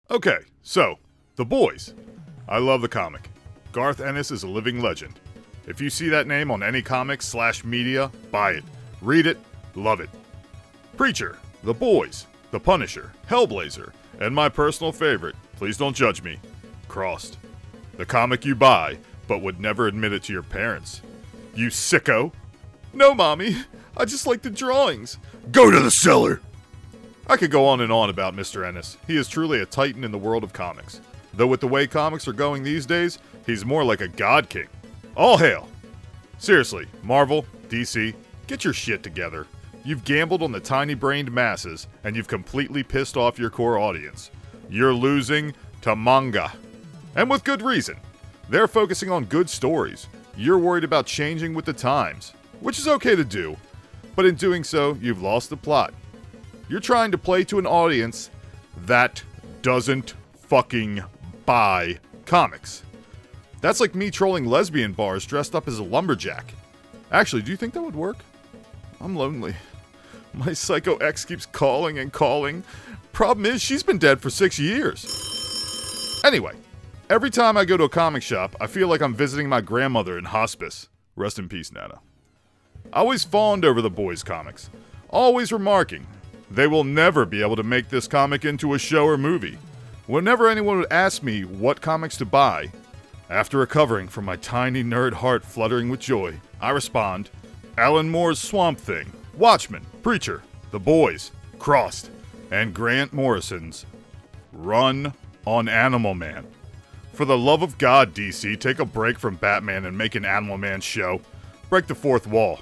Okay, so, The Boys. I love the comic. Garth Ennis is a living legend. If you see that name on any comics/media, buy it. Read it. Love it. Preacher, The Boys, The Punisher, Hellblazer, and my personal favorite, please don't judge me, Crossed. The comic you buy, but would never admit it to your parents. You sicko. No, Mommy. I just like the drawings. Go to the cellar! I could go on and on about Mr. Ennis. He is truly a titan in the world of comics. Though with the way comics are going these days, he's more like a god king. All hail! Seriously, Marvel, DC, get your shit together. You've gambled on the tiny-brained masses, and you've completely pissed off your core audience. You're losing to manga. And with good reason. They're focusing on good stories. You're worried about changing with the times, which is okay to do, but in doing so, you've lost the plot. You're trying to play to an audience that doesn't fucking buy comics. That's like me trolling lesbian bars dressed up as a lumberjack. Actually, do you think that would work? I'm lonely. My psycho ex keeps calling and calling. Problem is, she's been dead for 6 years. Anyway, every time I go to a comic shop, I feel like I'm visiting my grandmother in hospice. Rest in peace, Nana. I always fawned over the Boys comics, always remarking, they will never be able to make this comic into a show or movie. Whenever anyone would ask me what comics to buy, after recovering from my tiny nerd heart fluttering with joy, I respond, Alan Moore's Swamp Thing, Watchmen, Preacher, The Boys, Crossed, and Grant Morrison's Run on Animal Man. For the love of God, DC, take a break from Batman and make an Animal Man show. Break the fourth wall.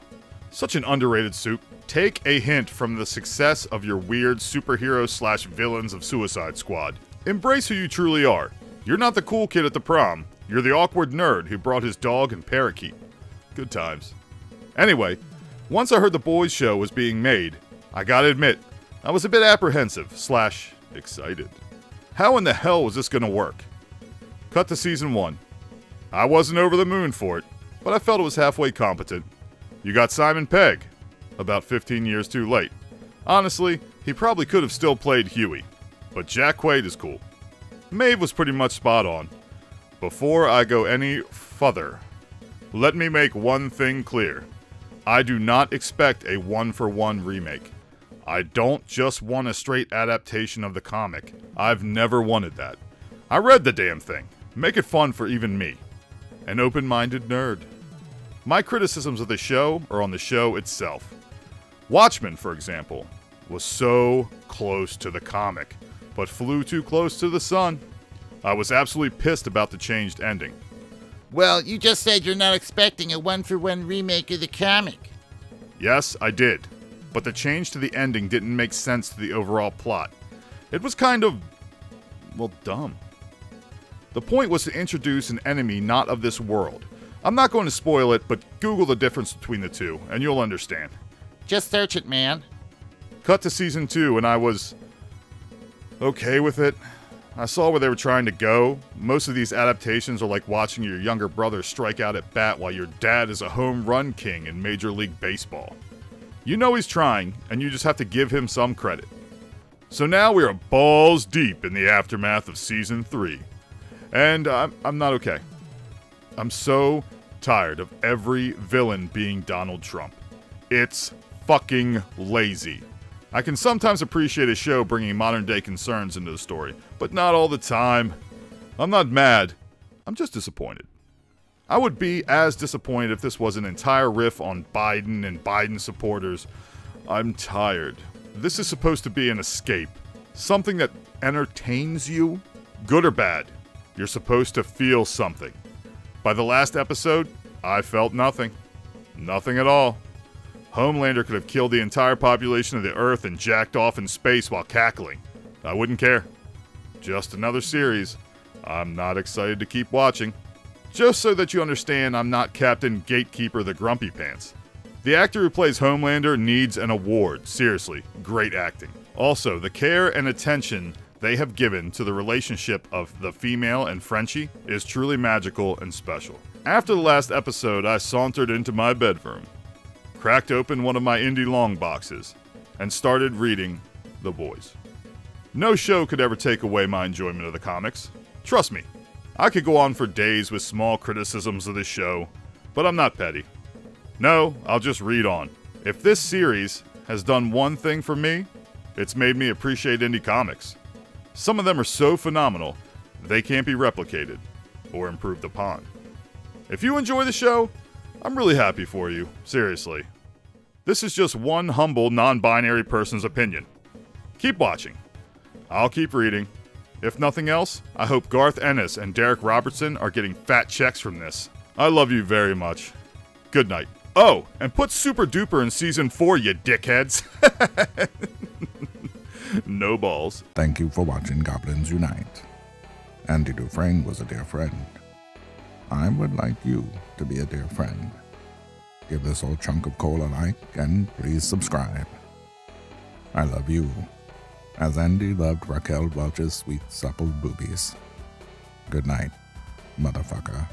Such an underrated soup. Take a hint from the success of your weird superhero/villains of Suicide Squad. Embrace who you truly are. You're not the cool kid at the prom. You're the awkward nerd who brought his dog and parakeet. Good times. Anyway, once I heard the Boys show was being made, I gotta admit, I was a bit apprehensive/excited. How in the hell was this gonna work? Cut to season 1. I wasn't over the moon for it, but I felt it was halfway competent. You got Simon Pegg. About 15 years too late. Honestly, he probably could have still played Huey. But Jack Quaid is cool. Maeve was pretty much spot on. Before I go any further, let me make one thing clear. I do not expect a one-for-one remake. I don't just want a straight adaptation of the comic. I've never wanted that. I read the damn thing. Make it fun for even me. An open-minded nerd. My criticisms of the show are on the show itself. Watchmen, for example, was so close to the comic, but flew too close to the sun. I was absolutely pissed about the changed ending. Well, you just said you're not expecting a one-for-one remake of the comic. Yes, I did, but the change to the ending didn't make sense to the overall plot. It was kind of, well, dumb. The point was to introduce an enemy not of this world. I'm not going to spoil it, but Google the difference between the two, and you'll understand. Just search it, man. Cut to season 2, and I was okay with it. I saw where they were trying to go. Most of these adaptations are like watching your younger brother strike out at bat while your dad is a home run king in Major League Baseball. You know he's trying, and you just have to give him some credit. So now we are balls deep in the aftermath of season 3. And I'm not okay. I'm so tired of every villain being Donald Trump. It's fucking lazy. I can sometimes appreciate a show bringing modern-day concerns into the story, but not all the time. I'm not mad. I'm just disappointed. I would be as disappointed if this was an entire riff on Biden and Biden supporters. I'm tired. This is supposed to be an escape. Something that entertains you. Good or bad, you're supposed to feel something. By the last episode, I felt nothing. Nothing at all. Homelander could have killed the entire population of the Earth and jacked off in space while cackling. I wouldn't care. Just another series. I'm not excited to keep watching. Just so that you understand, I'm not Captain Gatekeeper the Grumpy Pants. The actor who plays Homelander needs an award. Seriously, great acting. Also, the care and attention they have given to the relationship of the female and Frenchie is truly magical and special. After the last episode, I sauntered into my bedroom, cracked open one of my indie long boxes, and started reading The Boys. No show could ever take away my enjoyment of the comics. Trust me, I could go on for days with small criticisms of this show, but I'm not petty. No, I'll just read on. If this series has done one thing for me, it's made me appreciate indie comics. Some of them are so phenomenal, they can't be replicated or improved upon. If you enjoy the show, I'm really happy for you, seriously. This is just one humble, non-binary person's opinion. Keep watching. I'll keep reading. If nothing else, I hope Garth Ennis and Derek Robertson are getting fat checks from this. I love you very much. Good night. Oh, and put Super Duper in Season 4, you dickheads. No balls. Thank you for watching Goblins Unite. Andy Dufresne was a dear friend. I would like you to be a dear friend. Give this old chunk of coal a like and please subscribe. I love you, as Andy loved Raquel Welch's sweet supple boobies. Good night, motherfucker.